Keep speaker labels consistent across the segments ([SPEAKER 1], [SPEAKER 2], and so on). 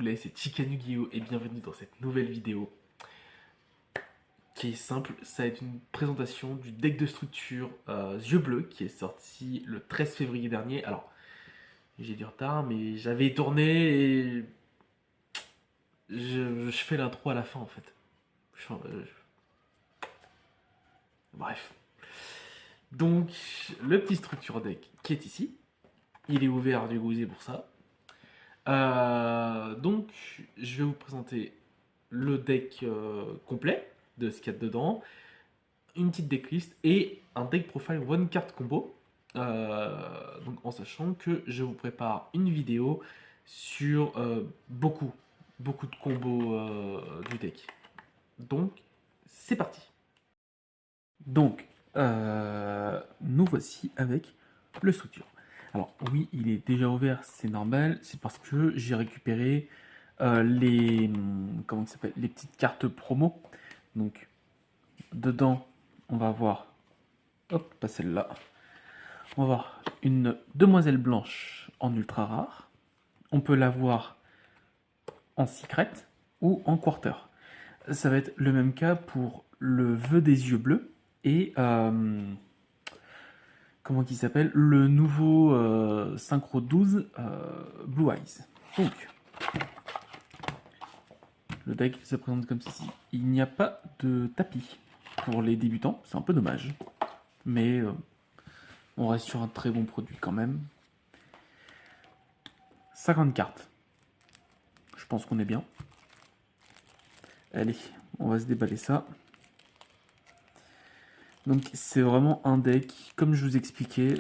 [SPEAKER 1] poulet, c'est Chicken Yu-Gi-Oh! Et bienvenue dans cette nouvelle vidéo qui est simple. Ça va être une présentation du deck de structure Yeux Bleus qui est sorti le 13 février dernier. Alors, j'ai du retard, mais j'avais tourné et je fais l'intro à la fin en fait. Bref. Donc, le petit structure deck qui est ici. Il est ouvert du coup, c'est pour ça. Donc, je vais vous présenter le deck complet de ce qu'il y a dedans, une petite decklist et un deck profile one card combo. Donc, en sachant que je vous prépare une vidéo sur beaucoup de combos du deck. Donc, c'est parti. Donc, nous voici avec le structure. Alors oui, il est déjà ouvert, c'est normal, c'est parce que j'ai récupéré comment ça s'appelle, les petites cartes promo. Donc dedans, on va avoir, hop, pas celle-là, on va avoir une demoiselle blanche en ultra rare. On peut l'avoir en secret ou en quarter. Ça va être le même cas pour le vœu des yeux bleus et comment il s'appelle, le nouveau Synchro 12 Blue Eyes. Donc, le deck se présente comme ceci. Il n'y a pas de tapis pour les débutants, c'est un peu dommage. Mais on reste sur un très bon produit quand même. 50 cartes. Je pense qu'on est bien. Allez, on va se déballer ça. Donc c'est vraiment un deck, comme je vous expliquais,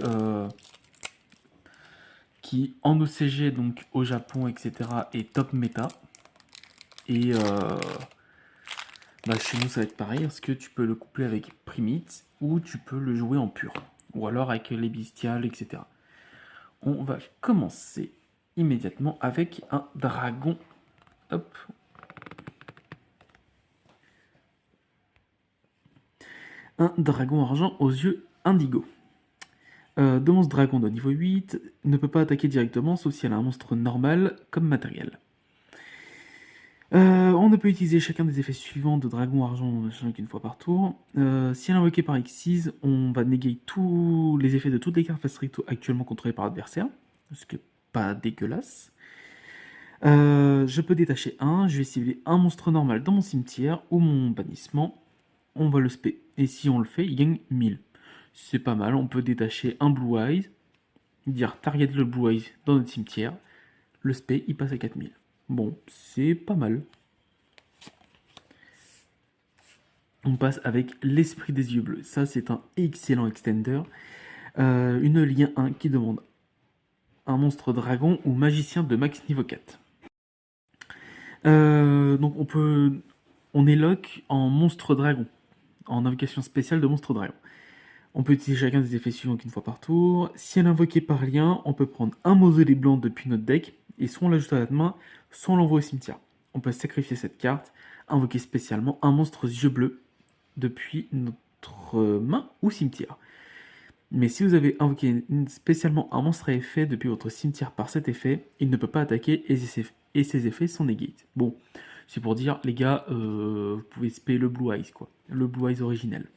[SPEAKER 1] qui en OCG, donc au Japon, etc., est top méta. Et chez nous ça va être pareil, parce que tu peux le coupler avec Primite, ou tu peux le jouer en pur, ou alors avec les bestiales, etc. On va commencer immédiatement avec un dragon. Hop. Un dragon argent aux yeux indigo. De monstre dragon de niveau 8 ne peut pas attaquer directement, sauf si elle a un monstre normal comme matériel. On ne peut utiliser chacun des effets suivants de dragon argent qu'une fois par tour. Si elle est invoquée par X6, on va néger tous les effets de toutes les cartes face recto actuellement contrôlées par l'adversaire, ce qui n'est pas dégueulasse. Je peux détacher un, je vais cibler un monstre normal dans mon cimetière ou mon bannissement. On va le spé. Et si on le fait, il gagne 1000. C'est pas mal, on peut détacher un Blue Eyes, dire target le Blue Eyes dans notre cimetière. Le spé, il passe à 4000. Bon, c'est pas mal. On passe avec l'esprit des yeux bleus. Ça, c'est un excellent extender. Une lien 1 qui demande un monstre dragon ou magicien de max niveau 4. Donc on est lock en monstre dragon, en invocation spéciale de monstre dragon. On peut utiliser chacun des effets suivants qu'une fois par tour. Si elle est invoquée par lien, on peut prendre un mausolée blanc depuis notre deck, et soit on l'ajoute à notre main, soit on l'envoie au cimetière. On peut sacrifier cette carte, invoquer spécialement un monstre yeux bleus depuis notre main ou cimetière. Mais si vous avez invoqué spécialement un monstre à effet depuis votre cimetière par cet effet, il ne peut pas attaquer et ses effets sont negate. Bon, c'est pour dire, les gars, vous pouvez spé le Blue Eyes, quoi. Le Blue Eyes originel.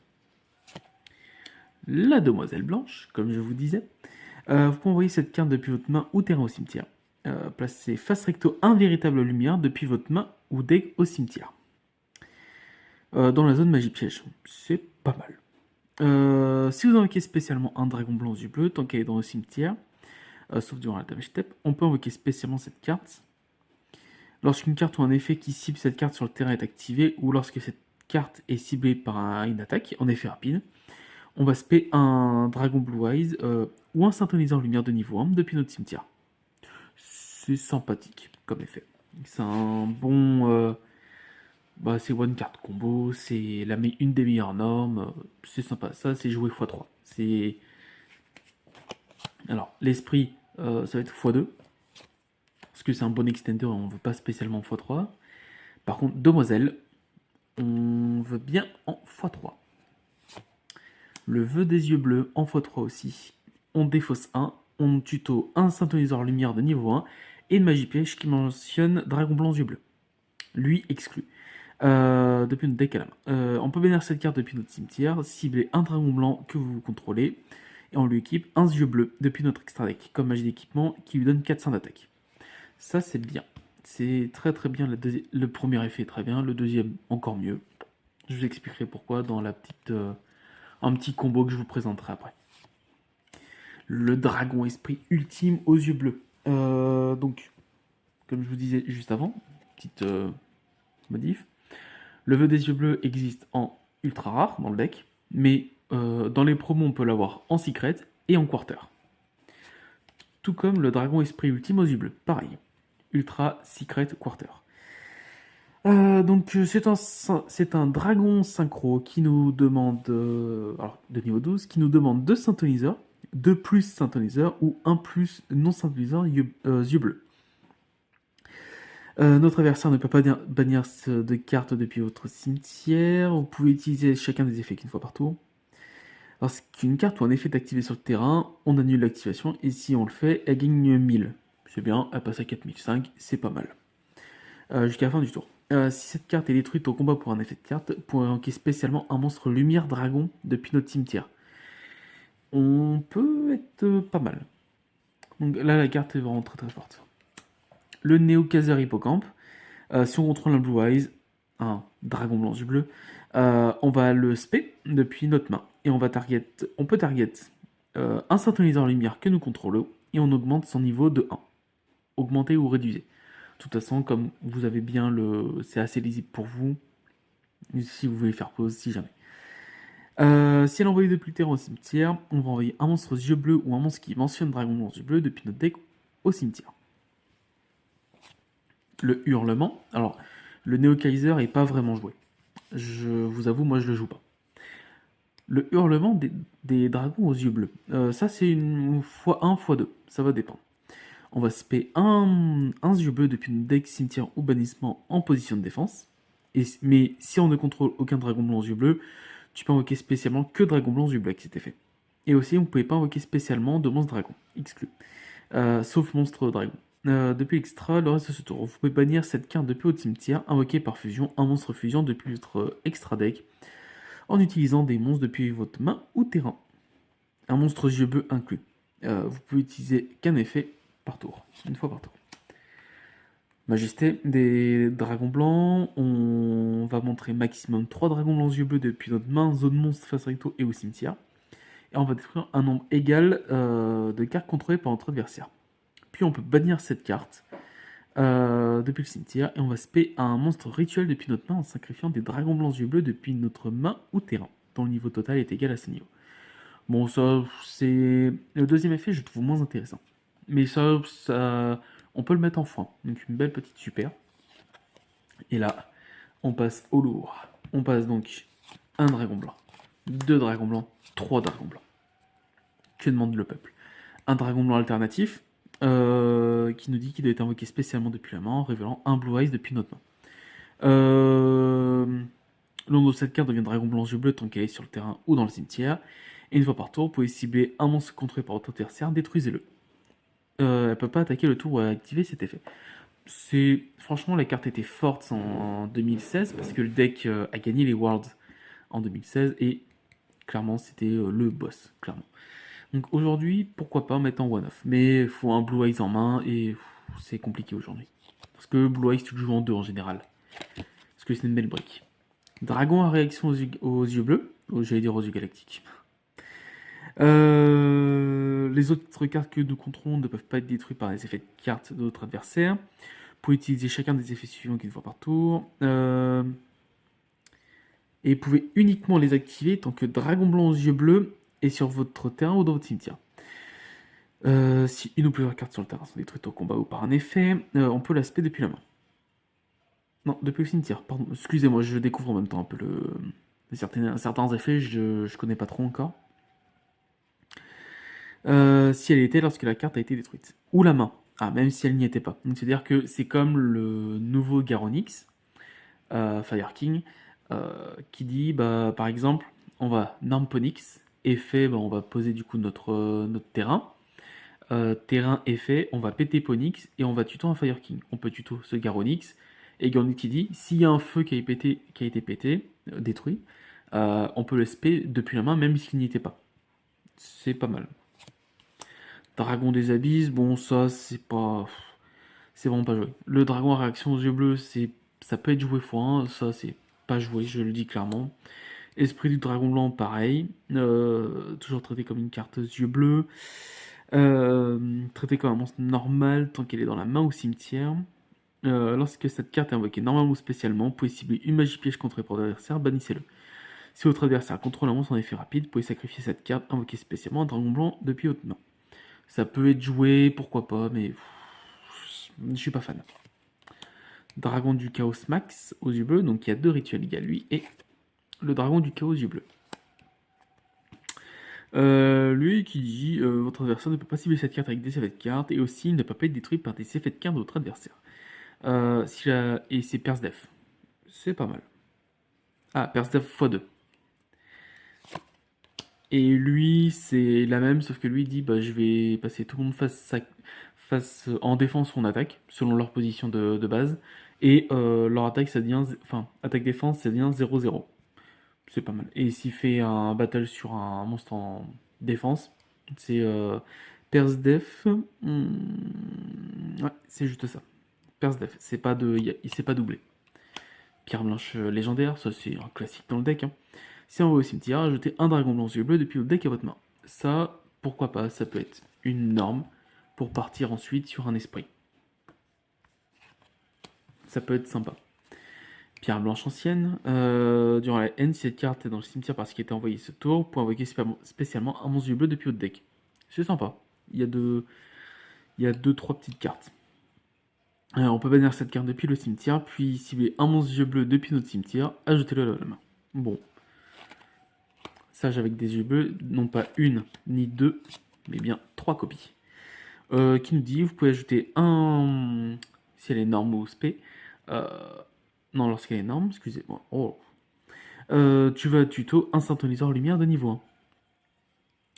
[SPEAKER 1] La demoiselle blanche, comme je vous disais. Vous pouvez envoyer cette carte depuis votre main ou terrain au cimetière. Placez face recto un véritable lumière depuis votre main ou deck au cimetière. Dans la zone magie piège. C'est pas mal. Si vous invoquez spécialement un dragon blanc aux yeux bleus, tant qu'elle est dans le cimetière, sauf durant la damage step, on peut invoquer spécialement cette carte. Lorsqu'une carte ou un effet qui cible cette carte sur le terrain est activé, ou lorsque cette carte est ciblée par une attaque, en effet rapide, on va spé un dragon Blue Eyes ou un synthoniseur lumière de niveau 1 depuis notre cimetière. C'est sympathique comme effet. C'est un bon... c'est one card combo, c'est une des meilleures normes, c'est sympa. Ça, c'est joué x3. Alors, l'esprit, ça va être x2. Parce que c'est un bon extender, on ne veut pas spécialement x3. Par contre, demoiselle, on veut bien en x3. Le vœu des yeux bleus en x3 aussi. On défausse 1, on tuto un synthoniseur lumière de niveau 1 et de magie piège qui mentionne dragon blanc yeux bleus. Lui exclu. Depuis notre deck à la main. On peut bannir cette carte depuis notre cimetière, cibler un dragon blanc que vous contrôlez, et on lui équipe un yeux bleu depuis notre extra deck, comme magie d'équipement qui lui donne 400 d'attaque. Ça c'est bien. C'est très très bien. Le premier effet est très bien, le deuxième encore mieux. Je vous expliquerai pourquoi dans un petit combo que je vous présenterai après. Le dragon esprit ultime aux yeux bleus. Donc, comme je vous disais juste avant, petite modif. Le vœu des yeux bleus existe en ultra rare dans le deck, mais dans les promos on peut l'avoir en secret et en quarter. Tout comme le dragon esprit ultime aux yeux bleus, pareil. Ultra, secret, quarter. Donc c'est un dragon synchro qui nous demande, de niveau 12, qui nous demande 2 synthoniseurs, 2 plus synthoniseurs ou 1 plus non synthoniseur yeux bleus. Notre adversaire ne peut pas bannir de cartes depuis votre cimetière. Vous pouvez utiliser chacun des effets qu'une fois par tour. Lorsqu'une carte ou un effet est activé sur le terrain, on annule l'activation et si on le fait, elle gagne 1000. C'est bien, elle passe à 4005, c'est pas mal. Jusqu'à la fin du tour. Si cette carte est détruite au combat pour un effet de carte, vous pouvez invoquer spécialement un monstre lumière dragon depuis notre cimetière. On peut être pas mal. Donc là, la carte est vraiment très très forte. Le Néo-Kaiser Hippocampe. Si on contrôle un Blue Eyes, un dragon blanc du bleu, on va le spé depuis notre main. Et on peut target un synthoniseur lumière que nous contrôlons et on augmente son niveau de 1. Augmenter ou réduire. De toute façon, comme vous avez bien c'est assez lisible pour vous, si vous voulez faire pause, si jamais. Si elle est envoyée depuis le terrain au cimetière, on va envoyer un monstre aux yeux bleus ou un monstre qui mentionne dragon blanc aux yeux bleus depuis notre deck au cimetière. Le hurlement, alors le Néo-Kaiser est pas vraiment joué. Je vous avoue, moi je le joue pas. Le hurlement des dragons aux yeux bleus, ça c'est une x1, x2, ça va dépendre. On va spé un yeux bleu depuis notre deck cimetière ou bannissement en position de défense. Mais si on ne contrôle aucun dragon blanc aux yeux bleus, tu peux invoquer spécialement que dragon blanc aux yeux bleus avec cet effet. Et aussi, vous ne pouvez pas invoquer spécialement de monstre dragon, exclu. Sauf monstre dragon. Depuis l'extra, le reste de ce tour, vous pouvez bannir cette carte depuis votre cimetière, invoquer par fusion un monstre fusion depuis votre extra deck, en utilisant des monstres depuis votre main ou terrain. Un monstre yeux bleus inclus. Vous pouvez utiliser qu'un effet par tour, une fois par tour. Majesté des dragons blancs, on va montrer maximum 3 dragons blancs yeux bleus depuis notre main, zone monstre face recto et au cimetière. Et on va détruire un nombre égal de cartes contrôlées par notre adversaire. Puis on peut bannir cette carte depuis le cimetière et on va spé un monstre rituel depuis notre main en sacrifiant des dragons blancs yeux bleus depuis notre main ou terrain, dont le niveau total est égal à ce niveau. Bon, ça, c'est... Le deuxième effet, je trouve moins intéressant. Mais ça, on peut le mettre en foin. Donc une belle petite super. Et là, on passe au lourd. On passe donc un dragon blanc, 2 dragons blancs, 3 dragons blancs. Que demande le peuple? Un dragon blanc alternatif qui nous dit qu'il doit être invoqué spécialement depuis la main en révélant un Blue Eyes depuis notre main. Le nom de cette carte devient dragon blanc yeux bleus tant qu'elle est sur le terrain ou dans le cimetière. Et une fois par tour, vous pouvez cibler un monstre contrôlé par votre adversaire, détruisez-le. Elle ne peut pas attaquer le tour où elle a activé cet effet. Franchement, la carte était forte en 2016 parce que le deck a gagné les Worlds en 2016 et clairement c'était le boss, clairement. Donc aujourd'hui, pourquoi pas mettre en one-off, mais il faut un Blue Eyes en main et c'est compliqué aujourd'hui. Parce que Blue Eyes, tu le joues en 2 en général. Parce que c'est une belle brique. Dragon à réaction aux yeux bleus, j'allais dire aux yeux galactiques. Les autres cartes que nous contrôlons ne peuvent pas être détruites par les effets de cartes de notre adversaire. Vous pouvez utiliser chacun des effets suivants qu'une fois par tour. Et vous pouvez uniquement les activer tant que dragon blanc aux yeux bleus est sur votre terrain ou dans votre cimetière. Si une ou plusieurs cartes sur le terrain sont détruites au combat ou par un effet, on peut l'aspect depuis la main. Non, depuis le cimetière, pardon. Excusez-moi, je découvre en même temps un peu certains effets, je connais pas trop encore. Si elle était lorsque la carte a été détruite. Ou la main. Ah, même si elle n'y était pas. Donc c'est-à-dire que c'est comme le nouveau Garonix, Fire King, qui dit, par exemple, on va Namponix, effet, on va poser du coup notre terrain. terrain effet, on va péter Ponix et on va tuto un Fire King. On peut tuto ce Garonix. Et Garonix qui dit, s'il y a un feu qui a été pété, détruit, on peut le spé depuis la main même s'il n'y était pas. C'est pas mal. Dragon des abysses, bon ça c'est pas... C'est vraiment pas joué. Le dragon à réaction aux yeux bleus, ça peut être joué x1, ça c'est pas joué, je le dis clairement. Esprit du dragon blanc, pareil. Toujours traité comme une carte aux yeux bleus. Traité comme un monstre normal tant qu'elle est dans la main ou cimetière. Lorsque cette carte est invoquée normalement ou spécialement, vous pouvez cibler une magie piège contre pour l'adversaire, bannissez-le. Si votre adversaire contrôle un monstre en effet rapide, vous pouvez sacrifier cette carte, invoquer spécialement un dragon blanc depuis votre main. Ça peut être joué, pourquoi pas, mais je suis pas fan. Dragon du chaos max aux yeux bleus, donc il y a 2 rituels, il y a lui et le dragon du chaos aux yeux bleus. Lui qui dit votre adversaire ne peut pas cibler cette carte avec des effets de carte et aussi il ne peut pas être détruit par des effets de carte de votre adversaire. Et c'est Persdef. C'est pas mal. Ah, Persdef x2. Et lui, c'est la même, sauf que lui dit bah, je vais passer tout le monde face en défense ou en attaque, selon leur position de base. Et leur attaque, ça devient. Enfin, attaque-défense, ça devient 0-0. C'est pas mal. Et s'il fait un battle sur un monstre en défense, c'est Persdef. Ouais, c'est juste ça. Persdef. Il s'est pas doublé. Pierre blanche légendaire, ça c'est un classique dans le deck. Hein. Si on va au cimetière, ajoutez un dragon blanc yeux bleus depuis le deck à votre main. Ça, pourquoi pas, ça peut être une norme pour partir ensuite sur un esprit. Ça peut être sympa. Pierre blanche ancienne. Durant la N, si cette carte est dans le cimetière parce qu'elle était envoyée ce tour, vous pouvez envoyer spécialement un monstre yeux bleu depuis votre deck. C'est sympa. Il y a 2-3 petites cartes. On peut bannir cette carte depuis le cimetière, puis cibler un monstre yeux bleu depuis notre cimetière, ajoutez-le à la main. Bon. Sage avec des yeux bleus, non pas une ni deux, mais bien 3 copies. Qui nous dit, vous pouvez ajouter un... Si elle est norme ou spé. Non, lorsqu'elle est norme, excusez-moi. Oh. Tu vas tuto un synthoniseur lumière de niveau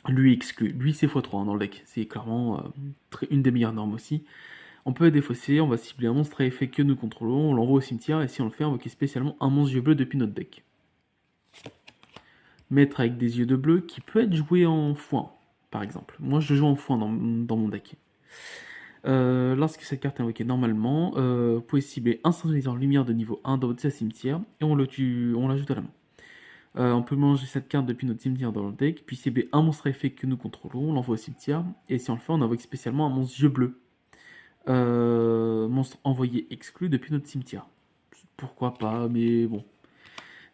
[SPEAKER 1] 1. Lui exclu. Lui c'est x3 dans le deck. C'est clairement une des meilleures normes aussi. On peut défausser, on va cibler un monstre à effet que nous contrôlons, on l'envoie au cimetière et si on le fait, invoquer spécialement un monstre yeux bleu depuis notre deck. Mettre avec des yeux de bleu qui peut être joué en foin, par exemple. Moi je le joue en foin dans mon deck. Lorsque cette carte est invoquée normalement, vous pouvez cibler un synthoniseur lumière de niveau 1 dans votre cimetière et on l'ajoute à la main. On peut manger cette carte depuis notre cimetière dans le deck, puis cibler un monstre à effet que nous contrôlons, on l'envoie au cimetière, et si on le fait, on invoque spécialement un monstre yeux bleu. Monstre envoyé exclu depuis notre cimetière. Pourquoi pas, mais bon.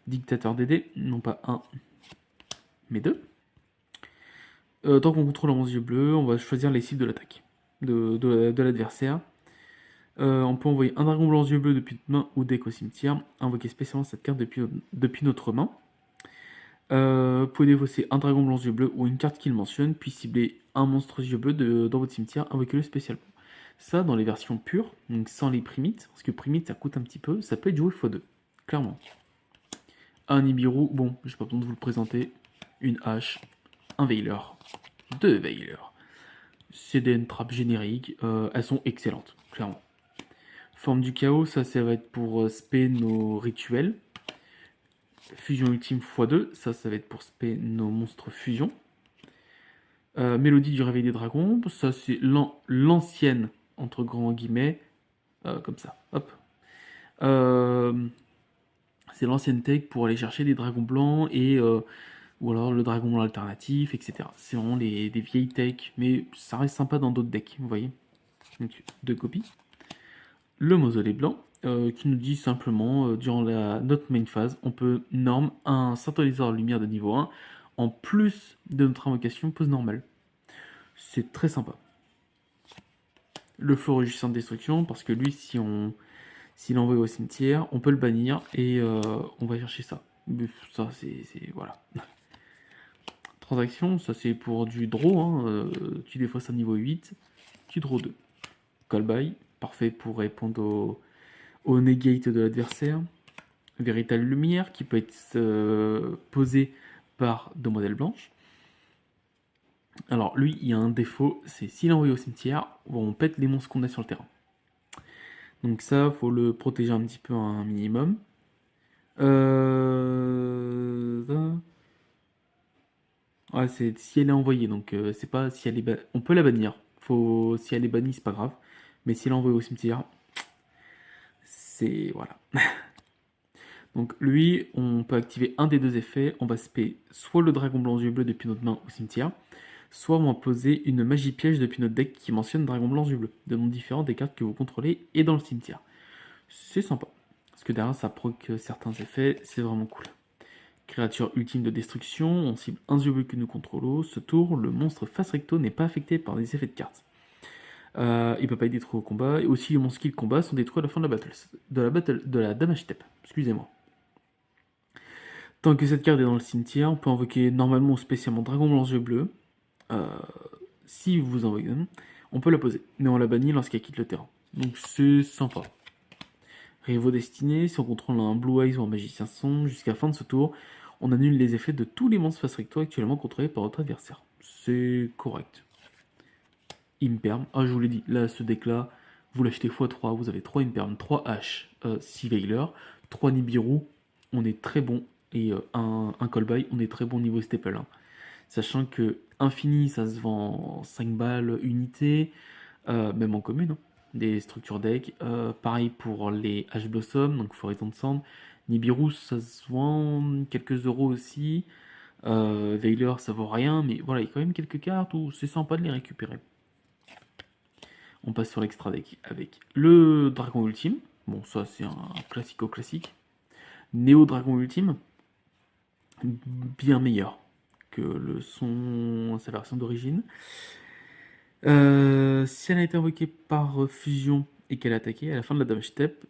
[SPEAKER 1] Dictateur DD, non pas un, mais deux. Tant qu'on contrôle un monstre yeux bleu, on va choisir les cibles de l'attaque de l'adversaire. On peut envoyer un dragon blanc yeux bleus depuis notre main ou deck au cimetière, invoquer spécialement cette carte depuis notre main. Vous pouvez défausser un dragon blanc yeux bleus ou une carte qu'il mentionne, puis cibler un monstre yeux bleus dans votre cimetière, invoquez-le spécialement. Ça, dans les versions pures, donc sans les primites, parce que primites ça coûte un petit peu, ça peut être joué x2, clairement. Un Nibiru, bon, j'ai pas besoin de vous le présenter. Une hache, un Veiler, 2 Veiler. C'est des trappes génériques, elles sont excellentes, clairement. Forme du chaos, ça va être pour spé nos rituels. Fusion ultime x2, ça va être pour spé nos monstres fusion. Mélodie du réveil des dragons, ça c'est l'ancienne, entre grands guillemets, comme ça, hop. C'est l'ancienne tech pour aller chercher des dragons blancs ou alors le dragon blanc alternatif, etc. C'est vraiment des vieilles techs, mais ça reste sympa dans d'autres decks, vous voyez. Donc 2 copies. Le mausolée blanc, qui nous dit simplement, durant notre main phase, on peut norme un synthoniseur lumière de niveau 1 en plus de notre invocation pose normale. C'est très sympa. Le flot rugissant de destruction, parce que lui, s'il envoie au cimetière, on peut le bannir et on va chercher ça. Ça, c'est voilà. Transaction, ça c'est pour du draw. Hein, tu défausses à niveau 8, tu draw 2. Call by, parfait pour répondre au negate de l'adversaire. Véritable lumière qui peut être posée par Demoiselle Blanche. Alors lui, il y a un défaut, c'est s'il est envoyé au cimetière, on pète les monstres qu'on a sur le terrain. Donc ça, faut le protéger un petit peu un minimum. Ouais, c'est si elle est envoyée, donc c'est pas si elle est on peut la bannir. Si elle est bannie, c'est pas grave. Mais si elle est envoyée au cimetière, c'est voilà. Donc lui, on peut activer un des deux effets. On va spé soit le dragon blanc yeux bleu depuis notre main au cimetière, soit on va poser une magie piège depuis notre deck qui mentionne dragon blanc yeux bleu, de noms différents des cartes que vous contrôlez et dans le cimetière. C'est sympa. Parce que derrière, ça proc certains effets, c'est vraiment cool. Créature ultime de destruction, on cible un yeux bleu que nous contrôlons. Ce tour, le monstre face recto n'est pas affecté par des effets de cartes. Il peut pas être détruit au combat, et aussi les monstres qui le combat sont détruits à la fin de la de la damage step. Excusez-moi. Tant que cette carte est dans le cimetière, on peut invoquer normalement ou spécialement Dragon Blanc Yeux Bleu. Euh, si vous envoyez une, on peut la poser, mais on la bannit lorsqu'elle quitte le terrain. Donc c'est sympa. Rivaux destinés, si on contrôle un Blue Eyes ou un Magicien Sombre, jusqu'à la fin de ce tour, on annule les effets de tous les monstres face recto actuellement contrôlés par votre adversaire. C'est correct. Imperm, je vous l'ai dit, là, ce deck-là, vous l'achetez x3, vous avez 3 Imperm, 3 H, 6 Veiler, 3 Nibiru, on est très bon, et un Callby, on est très bon niveau staple. Hein. Sachant que Infini, ça se vend 5 balles unité, même en commune, hein, des structures deck. Pareil pour les H Blossom, donc Horizon de Sand. Nibiru, ça se vend quelques euros aussi. Veiler, ça vaut rien, mais voilà, il y a quand même quelques cartes où c'est sympa de les récupérer. On passe sur l'extra deck avec le Dragon Ultime. Bon, ça c'est un classico-classique. Néo Dragon Ultime, bien meilleur que sa version d'origine. Si elle a été invoquée par fusion et qu'elle est attaquée à la fin de la damage step,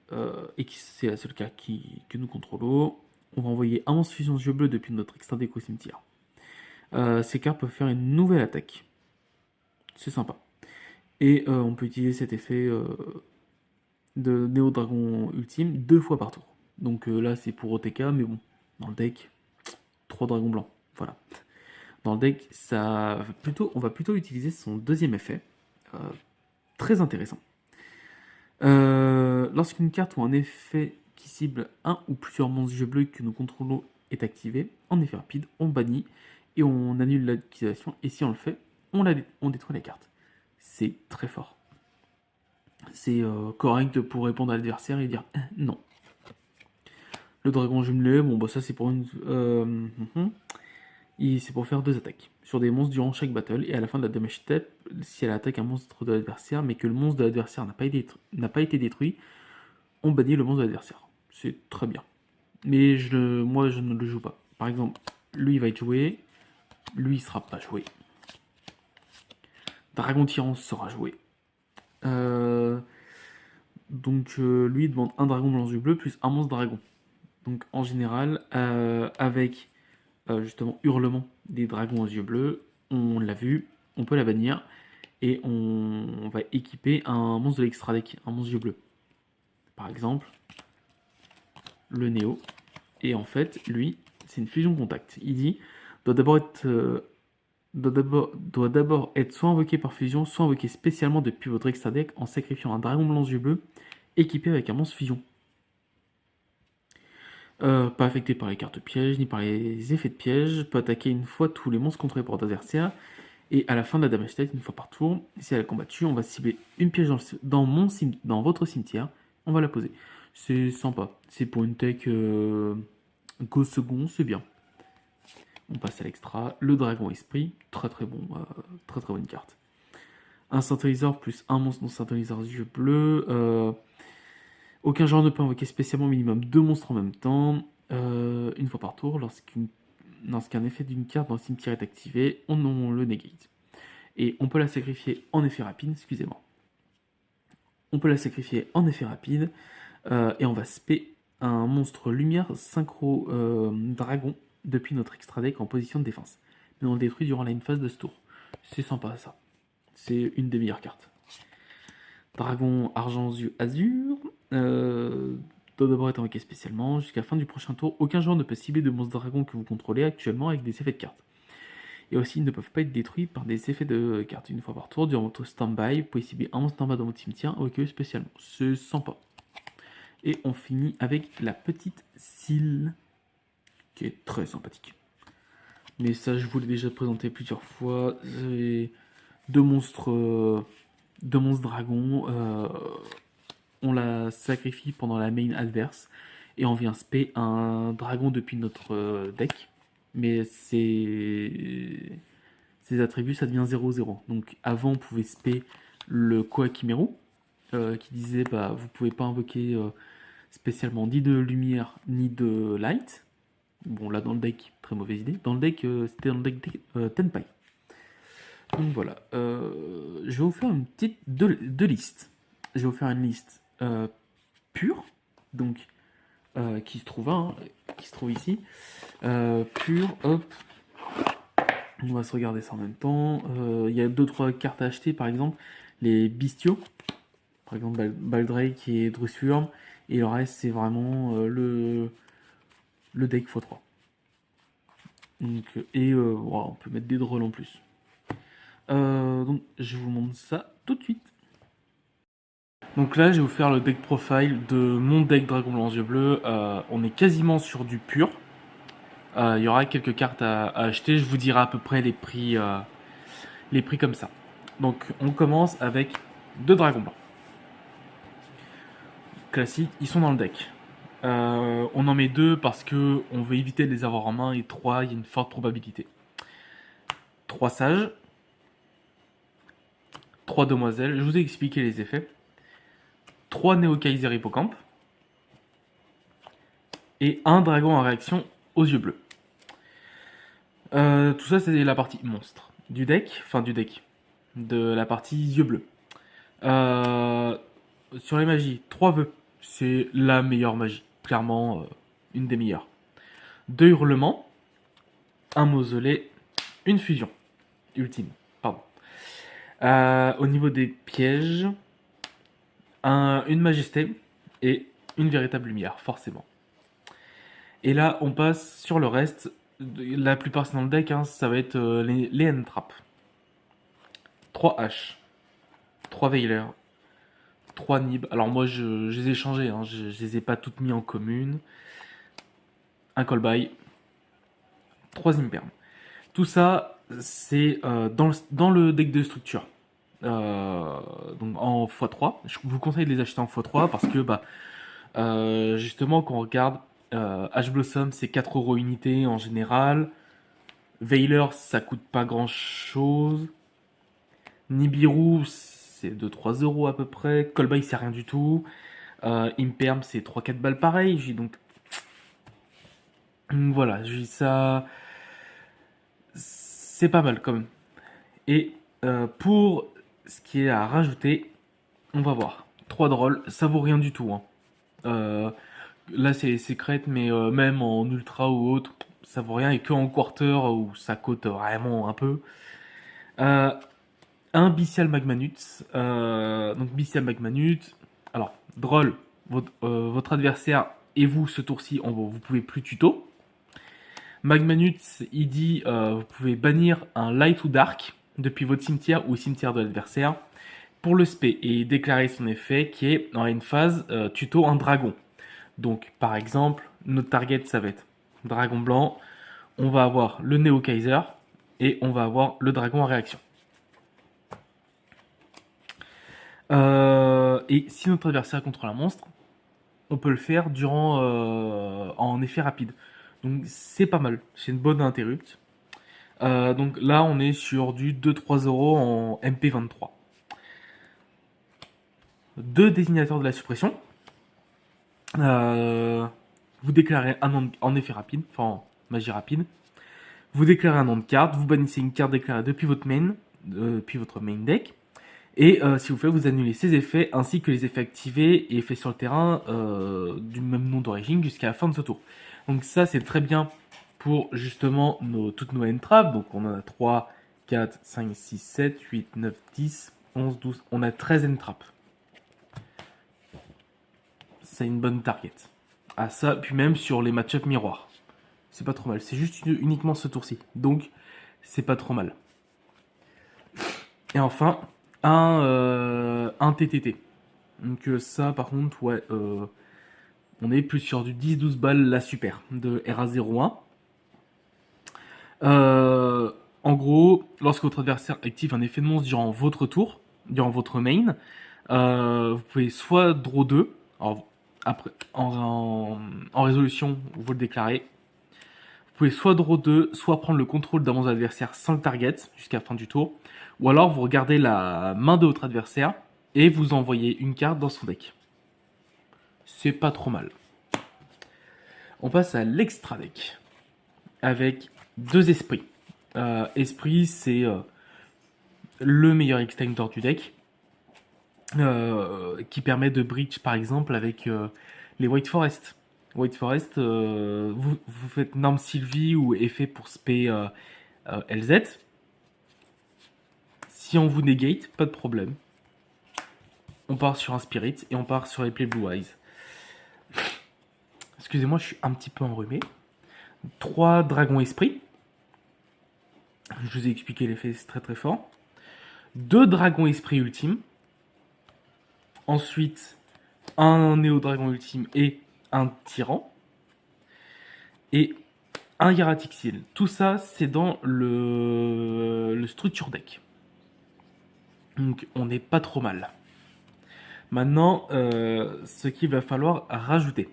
[SPEAKER 1] et que c'est la seule carte que nous contrôlons, on va envoyer un monstre fusion yeux bleus depuis notre extra deck au cimetière. Ces cartes peuvent faire une nouvelle attaque. C'est sympa. Et on peut utiliser cet effet de Néo Dragon Ultime 2 fois par tour. Donc là c'est pour OTK, mais bon, dans le deck, 3 dragons blancs. Voilà. Dans le deck, on va plutôt utiliser son deuxième effet. Euh, Très intéressant. Lorsqu'une carte ou un effet qui cible un ou plusieurs monstres yeux bleus que nous contrôlons est activé, en effet rapide, on bannit et on annule l'activation. Et si on le fait, on détruit la carte. C'est très fort. C'est correct pour répondre à l'adversaire et dire non. Le dragon jumelé, bon bah ça c'est pour une... c'est pour faire 2 attaques sur des monstres durant chaque battle, et à la fin de la damage step, si elle attaque un monstre de l'adversaire, mais que le monstre de l'adversaire n'a pas été détruit, on bannit le monstre de l'adversaire. C'est très bien. Mais moi je ne le joue pas. Par exemple, lui il va être joué, lui il sera pas joué. Dragon Tyran sera joué. Donc lui il demande un dragon blanc yeux bleu plus un monstre dragon. Donc en général, avec justement hurlement des dragons aux yeux bleus, on l'a vu, on peut la bannir et on va équiper un monstre de l'extra deck, un monstre yeux bleus. Par exemple, le Néo. Et en fait, lui, c'est une fusion contact. Il dit doit d'abord être soit invoqué par fusion, soit invoqué spécialement depuis votre extra deck en sacrifiant un dragon blanc yeux bleus équipé avec un monstre fusion. Pas affecté par les cartes pièges ni par les effets de piège, peut attaquer une fois tous les monstres contrôlés par votre adversaire, et à la fin de la damage state, une fois par tour, si elle a combattu, on va cibler une piège dans votre cimetière, on va la poser. C'est sympa, c'est pour une tech go second, c'est bien. On passe à l'extra, le dragon esprit, très très bon, très très bonne carte. Un synthétiseur plus un monstre non synthétiseur yeux bleus. Aucun joueur ne peut invoquer spécialement minimum 2 monstres en même temps, une fois par tour. Lorsqu'un effet d'une carte dans le cimetière est activé, on le negate. Et on peut la sacrifier en effet rapide, excusez-moi. On peut la sacrifier en effet rapide, et on va spé un monstre lumière synchro dragon depuis notre extra deck en position de défense. Mais on le détruit durant la phase de ce tour. C'est sympa ça. C'est une des meilleures cartes. Dragon argent yeux azur. Doit d'abord être invoqué spécialement. Jusqu'à la fin du prochain tour, aucun joueur ne peut cibler de monstre dragon que vous contrôlez actuellement avec des effets de cartes. Et aussi, ils ne peuvent pas être détruits par des effets de cartes. Une fois par tour, durant votre stand-by, vous pouvez cibler un monstre en bas dans votre cimetière avec eux spécialement. C'est sympa. Et on finit avec la petite Seal, qui est très sympathique. Mais ça, je vous l'ai déjà présenté plusieurs fois. C'est deux monstres dragons. On la sacrifie pendant la main adverse. Et on vient spé un dragon depuis notre deck. Mais ses attributs, ça devient 0-0. Donc avant, on pouvait spé le Koakimeru, qui disait bah, vous pouvez pas invoquer spécialement ni de lumière ni de light. Bon, là dans le deck, très mauvaise idée. Dans le deck, c'était dans le deck Tenpai. Donc voilà, je vais vous faire une petite deux listes. Je vais vous faire une liste pure, donc qui se trouve ici. Pure, hop. On va se regarder ça en même temps. Il y a 2-3 cartes à acheter, par exemple les bestiaux, par exemple Baldrake et Drusfurm, et le reste c'est vraiment le deck x3. Donc, et voilà, on peut mettre des drôles en plus. Donc je vous montre ça tout de suite. Donc là je vais vous faire le deck profile de mon deck Dragon Blanc Yeux Bleus. On est quasiment sur du pur. Il y aura quelques cartes à acheter, je vous dirai à peu près les prix comme ça. Donc on commence avec deux dragons blancs. Classique, ils sont dans le deck. On en met deux parce que on veut éviter de les avoir en main, et 3, il y a une forte probabilité. 3 sages, 3 demoiselles, je vous ai expliqué les effets. 3 Néo-Kaiser Hippocampe. Et un dragon en réaction aux yeux bleus. Tout ça, c'est la partie monstre du deck, de la partie yeux bleus. Sur les magies, 3 vœux, c'est la meilleure magie, clairement une des meilleures. 2 hurlements, un mausolée, une fusion, ultime, pardon. Au niveau des pièges, une majesté et une véritable lumière, forcément. Et là, on passe sur le reste. La plupart c'est dans le deck, hein, ça va être les end-traps. 3 H, 3 Veiler, 3 Nib. Alors moi je les ai changés, hein, je les ai pas toutes mis en commune. Un Callby, 3 Imperm. Tout ça c'est dans le deck de structure. Donc en x3. Je vous conseille de les acheter en x3 parce que bah, justement quand on regarde Ash Blossom c'est 4 € unité en général. Veiler ça coûte pas grand chose. Nibiru c'est 2-3 € à peu près. Callby c'est rien du tout. Imperm c'est 3-4 balles pareil. Donc voilà, ça c'est pas mal quand même. Et pour ce qui est à rajouter, on va voir. 3 drôles, ça vaut rien du tout. Hein. Là c'est secret, mais même en ultra ou autre, ça vaut rien. Et que en quarter où ça coûte vraiment un peu. Un Bystial Magmanut. Donc Bystial Magmanut. Alors, drôle, votre adversaire et vous ce tour-ci, vous pouvez plus tuto. Magmanut, il dit vous pouvez bannir un light ou dark depuis votre cimetière ou cimetière de l'adversaire pour le spé et déclarer son effet qui est dans une phase tuto un dragon. Donc par exemple, notre target ça va être dragon blanc, on va avoir le Néo Kaiser et on va avoir le dragon en réaction. Et si notre adversaire contrôle un monstre, on peut le faire durant en effet rapide. Donc c'est pas mal, c'est une bonne interrupt. Donc là on est sur du 2-3 € en MP23. 2 désignateurs de la suppression. Vous déclarez un nom en effet rapide, enfin magie rapide. Vous déclarez un nom de carte, vous bannissez une carte déclarée depuis votre main deck. Et si vous faites, vous annulez ces effets ainsi que les effets activés et effets sur le terrain du même nom d'origine jusqu'à la fin de ce tour. Donc ça c'est très bien pour justement toutes nos end-traps. Donc on en a 3, 4, 5, 6, 7, 8, 9, 10, 11, 12. On a 13 end-traps. C'est une bonne target. Ah ça, puis même sur les match-up miroirs. C'est pas trop mal. C'est juste uniquement ce tour-ci. Donc C'est pas trop mal. Et enfin, un TTT. Donc ça, par contre, ouais, on est plus sur du 10-12 balles la super de RA01. En gros, lorsque votre adversaire active un effet de monstre durant votre tour, durant votre main, vous pouvez soit draw 2, alors, après, en résolution, vous le déclarez. Vous pouvez soit draw 2, soit prendre le contrôle d'un monstre adversaire sans le target jusqu'à la fin du tour, ou alors vous regardez la main de votre adversaire et vous envoyez une carte dans son deck. C'est pas trop mal. On passe à l'extra deck avec 2 esprits. Esprit, c'est le meilleur extincteur du deck qui permet de breach par exemple avec les White Forest. White Forest, vous faites norme Sylvie ou effet pour spé LZ. Si on vous negate, pas de problème. On part sur un Spirit et on part sur les Play Blue Eyes. Excusez-moi, je suis un petit peu enrhumé. 3 dragons esprits. Je vous ai expliqué l'effet, c'est très très fort. 2 dragons esprits ultimes. Ensuite, un néo-dragon ultime et un tyran. Et un Hieratic Seal. Tout ça, c'est dans le structure deck. Donc, on n'est pas trop mal. Maintenant, ce qu'il va falloir rajouter,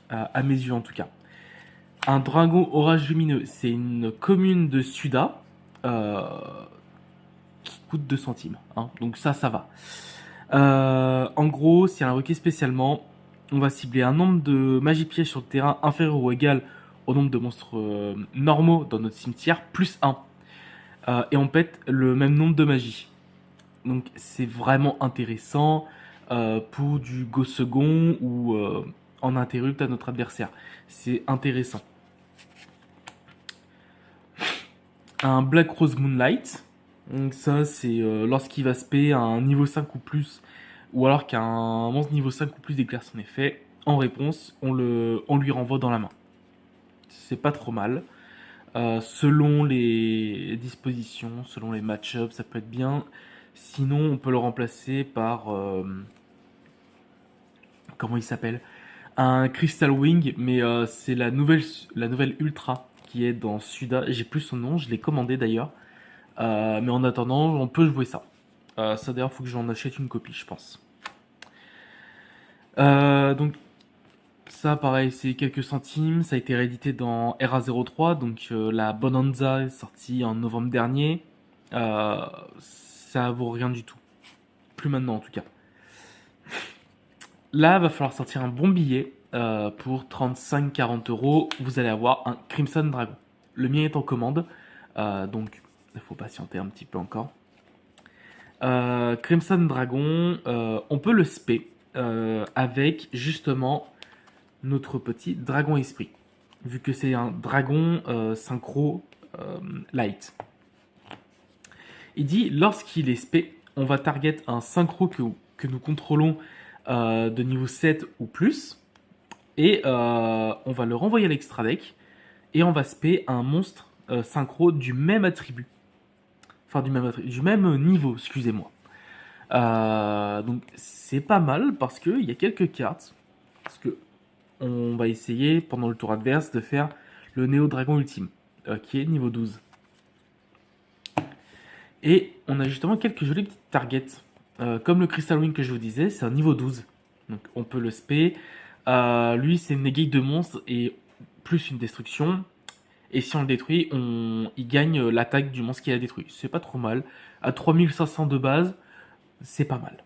[SPEAKER 1] à mes yeux en tout cas. Un dragon orage lumineux, c'est une commune de Suda qui coûte 2 centimes. Hein, donc ça va. En gros, si elle est invoqué spécialement, on va cibler un nombre de magie pièges sur le terrain inférieur ou égal au nombre de monstres normaux dans notre cimetière, plus 1. Et on pète le même nombre de magie. Donc c'est vraiment intéressant pour du go second ou en interrupt à notre adversaire. C'est intéressant. Un Black Rose Moonlight. Donc ça, c'est lorsqu'il va spé à un niveau 5 ou plus, ou alors qu'un monstre niveau 5 ou plus déclare son effet. En réponse, on lui renvoie dans la main. C'est pas trop mal. Selon les dispositions, selon les match-ups, ça peut être bien. Sinon, on peut le remplacer par... comment il s'appelle? Un Crystal Wing, mais c'est la nouvelle Ultra qui est dans Suda. J'ai plus son nom, je l'ai commandé d'ailleurs. Mais en attendant, on peut jouer ça. Ça d'ailleurs, il faut que j'en achète une copie, je pense. Donc, ça pareil, c'est quelques centimes. Ça a été réédité dans RA03. Donc, la Bonanza est sortie en novembre dernier. Ça vaut rien du tout. Plus maintenant en tout cas. Là, va falloir sortir un bon billet pour 35-40 euros. Vous allez avoir un Crimson Dragon. Le mien est en commande, donc il faut patienter un petit peu encore. Crimson Dragon, on peut le spé avec justement notre petit dragon esprit, vu que c'est un dragon synchro light. Il dit lorsqu'il est spé, on va target un synchro que nous contrôlons de niveau 7 ou plus, et on va le renvoyer à l'extra deck, et on va spé un monstre synchro du même attribut. Enfin, du même niveau, excusez-moi. Donc, c'est pas mal parce qu'il y a quelques cartes. Parce que on va essayer, pendant le tour adverse, de faire le Néo Dragon Ultime, qui est niveau 12. Et on a justement quelques jolies petites targets. Comme le Crystal Wing que je vous disais, c'est un niveau 12. Donc, on peut le spé. Lui, c'est une negate de monstre et plus une destruction. Et si on le détruit, il gagne l'attaque du monstre qu'il a détruit. C'est pas trop mal. À 3500 de base, c'est pas mal.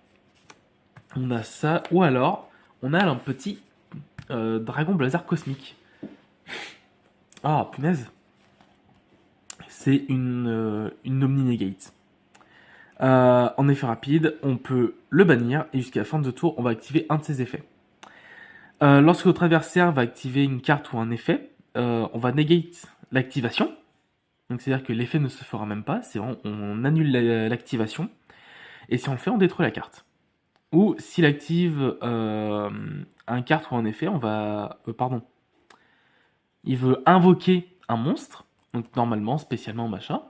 [SPEAKER 1] On a ça. Ou alors, on a un petit dragon blazer cosmique. Ah, punaise. C'est une Omni Negate. En effet rapide, on peut le bannir et jusqu'à la fin de tour, on va activer un de ses effets. Lorsque votre adversaire va activer une carte ou un effet, on va negate l'activation. Donc c'est-à-dire que l'effet ne se fera même pas, c'est vraiment, on annule l'activation. Et si on le fait, on détruit la carte. Ou s'il active un carte ou un effet, on va... il veut invoquer un monstre, donc normalement, spécialement, machin.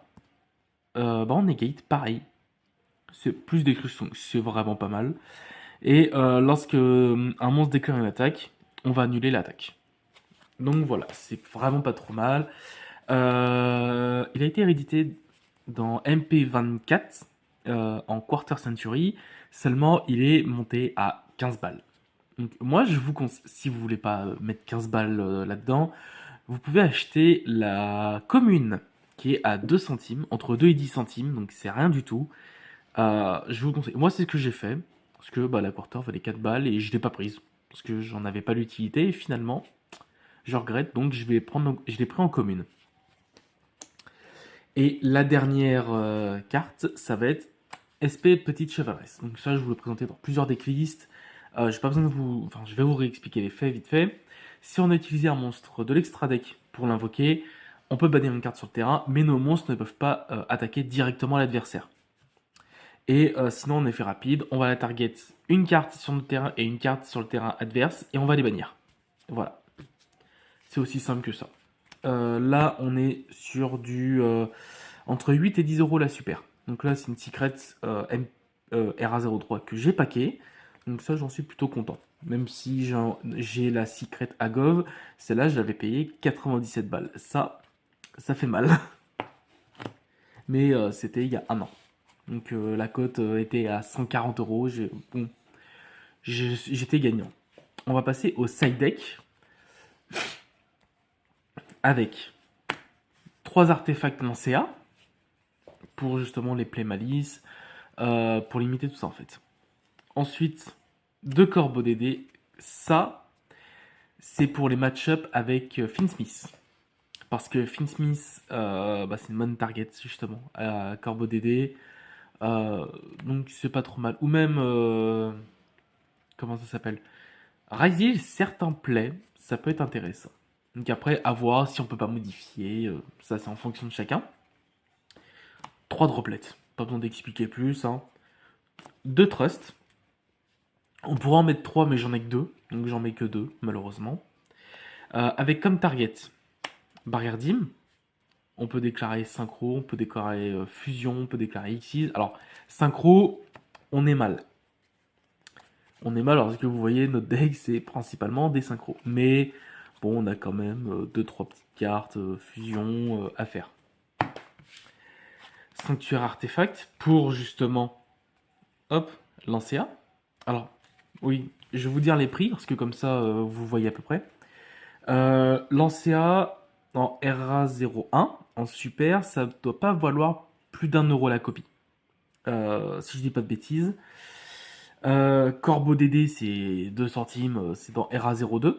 [SPEAKER 1] on negate, pareil. C'est plus d'exclusion, c'est vraiment pas mal. Et lorsque un monstre déclare une attaque, on va annuler l'attaque. Donc voilà, c'est vraiment pas trop mal. Il a été réédité dans MP24 en Quarter Century. Seulement, il est monté à 15 balles. Donc moi, je vous conseille, si vous voulez pas mettre 15 balles là-dedans, vous pouvez acheter la commune qui est à 2 centimes, entre 2 et 10 centimes, donc c'est rien du tout. Je vous conseille. Moi, c'est ce que j'ai fait. Parce que la Quarter valait 4 balles et je l'ai pas prise. Parce que j'en avais pas l'utilité. Et finalement, je regrette. Donc, je l'ai pris en commune. Et la dernière carte, ça va être SP Petite Chevalesse. Donc, ça, je vous l'ai présenté dans plusieurs decklists. J'ai pas besoin de vous. Enfin, je vais vous réexpliquer les faits vite fait. Si on a utilisé un monstre de l'extra deck pour l'invoquer, on peut bannir une carte sur le terrain, mais nos monstres ne peuvent pas attaquer directement l'adversaire. Et sinon, en effet rapide, on va la target une carte sur notre terrain et une carte sur le terrain adverse, et on va les bannir. Voilà. C'est aussi simple que ça. Là, on est sur du entre 8 et 10 euros la super. Donc là, c'est une secret RA03 que j'ai packé. Donc ça, j'en suis plutôt content. Même si j'ai la secret Agov, celle-là, je l'avais payé 97 balles. Ça fait mal. Mais c'était il y a un an. Donc la cote était à 140 euros. Bon, j'étais gagnant. On va passer au side deck avec 3 artefacts lancéa pour justement les play malice, pour limiter tout ça en fait. Ensuite, 2 corbeaux DD. Ça, c'est pour les match-up avec Finsmith. Parce que Finsmith, c'est une bonne target justement. Corbeau DD. Donc c'est pas trop mal. Ou même, comment ça s'appelle, Raziel, certains plays, ça peut être intéressant. Donc après, à voir si on peut pas modifier. Ça, c'est en fonction de chacun. 3 droplets. Pas besoin d'expliquer plus. 2 trusts. On pourrait en mettre 3, mais j'en ai que 2. Donc j'en mets que 2, malheureusement. Avec comme target barrière dim. On peut déclarer synchro, on peut déclarer fusion, on peut déclarer Xyz. Alors, synchro, on est mal. On est mal parce que vous voyez, notre deck, c'est principalement des synchros. Mais bon, on a quand même 2-3 petites cartes fusion à faire. Sanctuaire artefact pour justement, hop, Lancea. Alors, oui, je vais vous dire les prix parce que comme ça, vous voyez à peu près. Lancea en RA01, en super, ça ne doit pas valoir plus d'1 € la copie. Si je dis pas de bêtises. Corbeau DD, c'est 2 centimes, c'est dans RA02.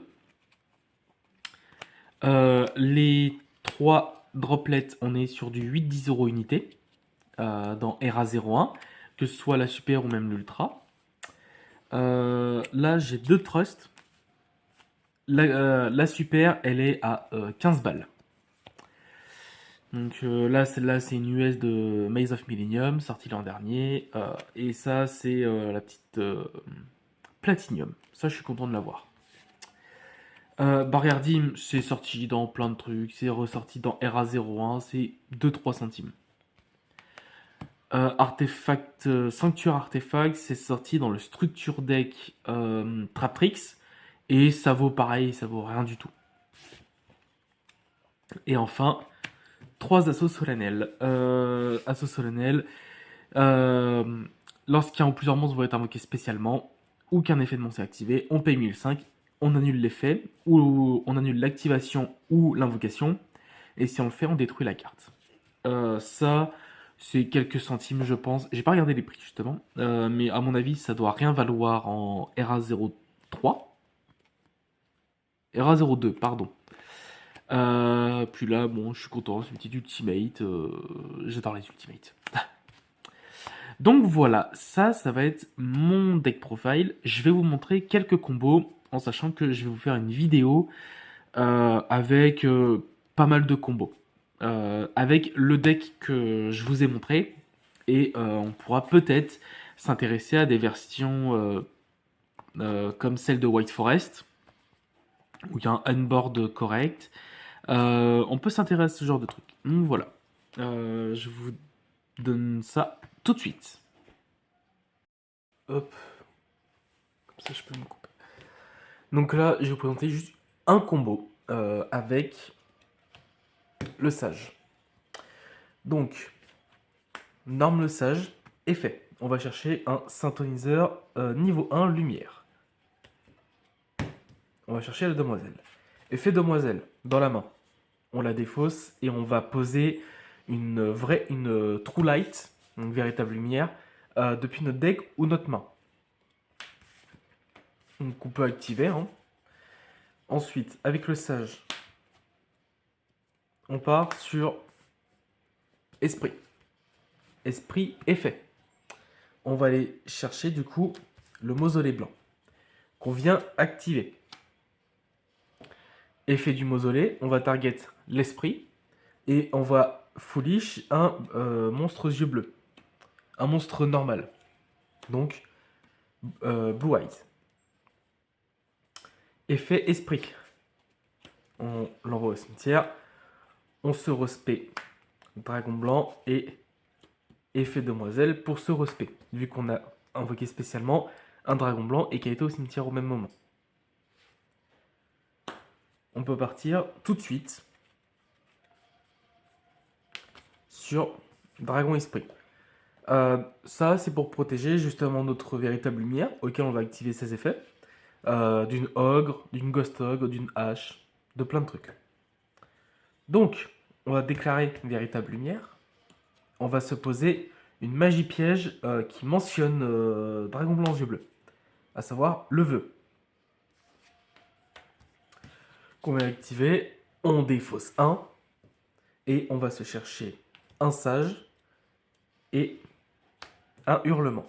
[SPEAKER 1] Les 3 droplets, on est sur du 8-10 € unité dans RA01, que ce soit la super ou même l'ultra. Là, j'ai 2 trusts. La super, elle est à 15 balles. Donc là, celle-là, c'est une US de Maze of Millennium, sortie l'an dernier. Et ça, c'est la petite Platinum. Ça, je suis content de l'avoir. Barrière Dim, c'est sorti dans plein de trucs. C'est ressorti dans RA01, c'est 2-3 centimes. Sanctuaire Artefact, c'est sorti dans le Structure Deck Traprix. Et ça vaut pareil, ça vaut rien du tout. Et enfin, 3 assauts solennels. Assauts solennels. Lorsqu'un ou plusieurs monstres vont être invoqués spécialement, ou qu'un effet de monstre est activé, on paye 1005, on annule l'effet, ou on annule l'activation ou l'invocation, et si on le fait, on détruit la carte. Ça, c'est quelques centimes, je pense. J'ai pas regardé les prix, justement, mais à mon avis, ça doit rien valoir en RA03. RA02, pardon. Puis là, bon, je suis content, c'est une petite ultimate. J'adore les ultimates. Donc voilà, ça va être mon deck profile. Je vais vous montrer quelques combos, en sachant que je vais vous faire une vidéo avec pas mal de combos. Avec le deck que je vous ai montré. Et on pourra peut-être s'intéresser à des versions comme celle de White Forest, où il y a un unboard correct. On peut s'intéresser à ce genre de truc. Donc voilà. Je vous donne ça tout de suite. Hop, comme ça je peux me couper. Donc là, je vais vous présenter juste un combo avec le sage. Donc, norme le sage, effet. On va chercher un synthoniseur niveau 1 lumière. On va chercher la demoiselle. Effet demoiselle, dans la main. On la défausse et on va poser une true light, une véritable lumière, depuis notre deck ou notre main. Donc on peut activer. Hein. Ensuite, avec le sage, on part sur esprit. Esprit effet. On va aller chercher du coup le mausolée blanc qu'on vient activer. Effet du mausolée, on va target l'esprit et on va foolish un monstre aux yeux bleus. Un monstre normal. Donc, Blue Eyes. Effet esprit. On l'envoie au cimetière. On se respect dragon blanc et effet demoiselle pour se respect. Vu qu'on a invoqué spécialement un dragon blanc et qui a été au cimetière au même moment. On peut partir tout de suite sur dragon esprit. Ça, c'est pour protéger justement notre véritable lumière, auquel on va activer ses effets. D'une ogre, d'une ghost ogre, d'une hache, de plein de trucs. Donc, on va déclarer une véritable lumière. On va se poser une magie piège qui mentionne dragon blanc aux yeux bleus, à savoir le vœu. Qu'on va activer, on défausse 1, et on va se chercher un sage et un hurlement.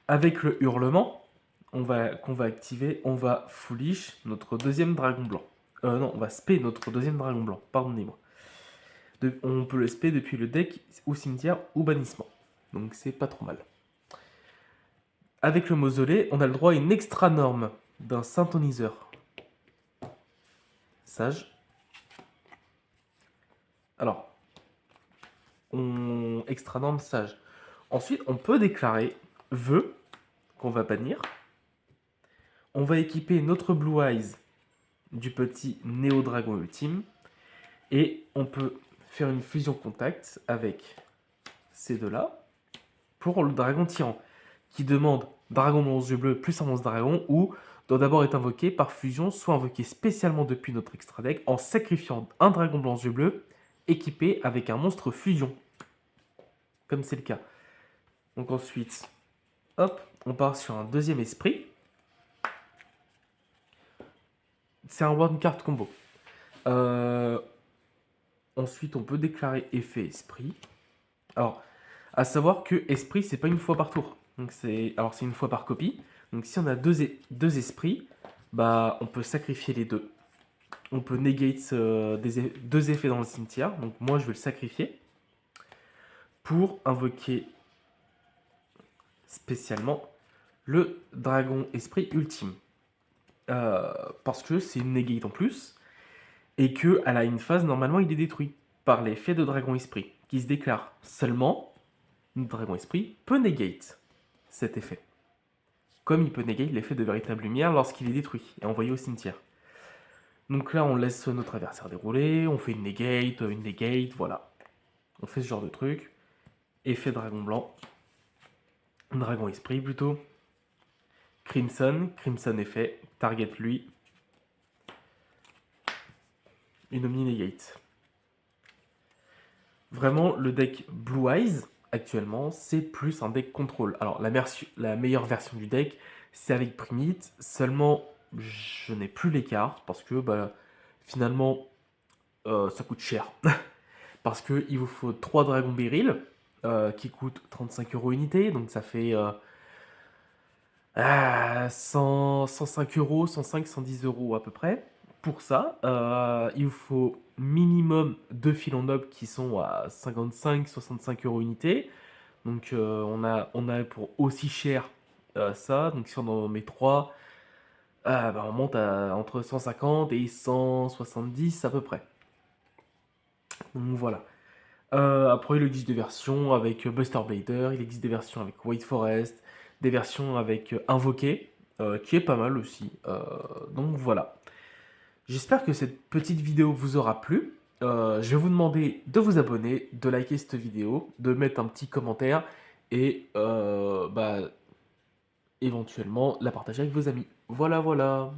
[SPEAKER 1] Avec le hurlement qu'on va activer, on va foolish notre deuxième dragon blanc. Non, on va spé notre deuxième dragon blanc, pardonnez-moi. On peut le spé depuis le deck ou cimetière ou bannissement. Donc c'est pas trop mal. Avec le mausolée, on a le droit à une extra norme d'un synthoniseur. Sage. Alors, on extra norme sage. Ensuite, on peut déclarer vœu qu'on va bannir. On va équiper notre Blue Eyes du petit Néo Dragon Ultime. Et on peut faire une fusion contact avec ces deux-là pour le Dragon Tyran, qui demande Dragon blanc aux yeux bleus plus un monstre dragon, ou doit d'abord être invoqué par fusion, soit invoqué spécialement depuis notre extra deck en sacrifiant un Dragon blanc aux yeux bleus équipé avec un monstre fusion, comme c'est le cas. Donc ensuite, hop, on part sur un deuxième esprit. C'est un one card combo. Ensuite, on peut déclarer effet esprit. Alors, à savoir que esprit, c'est pas une fois par tour. Donc c'est une fois par copie. Donc si on a deux esprits, bah on peut sacrifier les deux. On peut negate deux effets dans le cimetière. Donc moi, je vais le sacrifier pour invoquer spécialement le dragon esprit ultime. Parce que c'est une negate en plus. Et que à la une phase, normalement, il est détruit par l'effet de dragon esprit, qui se déclare seulement. Le dragon esprit peut negate cet effet. Comme il peut negate l'effet de véritable lumière lorsqu'il est détruit et envoyé au cimetière. Donc là, on laisse notre adversaire dérouler, on fait une negate, voilà. On fait ce genre de truc. Effet dragon blanc. Dragon esprit plutôt. Crimson effet, target lui. Une omni-negate. Vraiment, le deck Blue Eyes, actuellement, c'est plus un deck contrôle. Alors, la meilleure version du deck, c'est avec Primite. Seulement, je n'ai plus l'écart parce que, bah, finalement, ça coûte cher. Parce qu'il vous faut 3 dragons Beryl qui coûtent 35 € unité. Donc, ça fait 105 €, 105, 110 € à peu près. Pour ça, il vous faut minimum 2 filons nobles qui sont à 55-65 € unité. Donc on a pour aussi cher ça. Donc si on en met 3, bah, on monte à entre 150 et 170 à peu près. Donc voilà. Après, il existe des versions avec Buster Blader, il existe des versions avec White Forest, des versions avec Invoqué, qui est pas mal aussi. Donc voilà. J'espère que cette petite vidéo vous aura plu. Je vais vous demander de vous abonner, de liker cette vidéo, de mettre un petit commentaire et éventuellement la partager avec vos amis. Voilà, voilà.